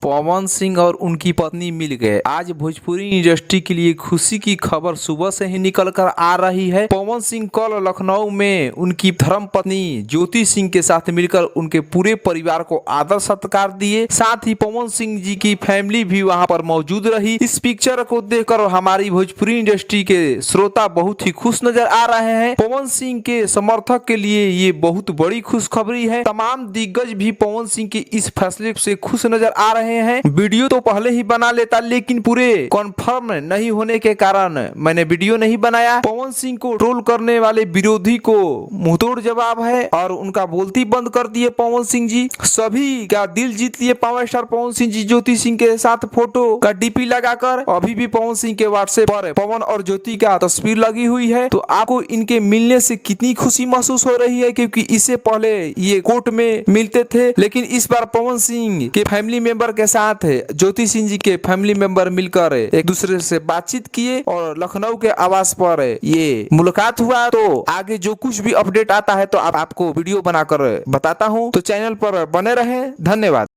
पवन सिंह और उनकी पत्नी मिल गए। आज भोजपुरी इंडस्ट्री के लिए खुशी की खबर सुबह से ही निकल कर आ रही है। पवन सिंह कल लखनऊ में उनकी धर्म पत्नी ज्योति सिंह के साथ मिलकर उनके पूरे परिवार को आदर सत्कार दिए। साथ ही पवन सिंह जी की फैमिली भी वहां पर मौजूद रही। इस पिक्चर को देखकर हमारी भोजपुरी इंडस्ट्री के श्रोता बहुत ही खुश नजर आ रहे हैं। पवन सिंह के समर्थक के लिए ये बहुत बड़ी खुशखबरी है। तमाम दिग्गज भी पवन सिंह के इस फैसले से खुश नजर आ रहे हैं। वीडियो तो पहले ही बना लेता, लेकिन पूरे कंफर्म नहीं होने के कारण मैंने वीडियो नहीं बनाया। पवन सिंह को ट्रोल करने वाले विरोधी को मुंहतोड़ जवाब है और उनका बोलती बंद कर दिए पवन सिंह जी। सभी का दिल जीत लिए पावर स्टार पवन सिंह जी ज्योति सिंह के साथ फोटो का डीपी लगाकर। अभी भी पवन सिंह के व्हाट्सएप पर पवन और ज्योति का तस्वीर लगी हुई है। तो आपको इनके मिलने से कितनी खुशी महसूस हो रही है, क्योंकि इससे पहले ये कोर्ट में मिलते थे, लेकिन इस बार पवन सिंह के फैमिली मेंबर के साथ ज्योति सिंह जी के फैमिली मेंबर मिलकर एक दूसरे से बातचीत किए और लखनऊ के आवास पर ये मुलाकात हुआ। तो आगे जो कुछ भी अपडेट आता है तो आपको वीडियो बनाकर बताता हूँ। तो चैनल पर बने रहें। धन्यवाद।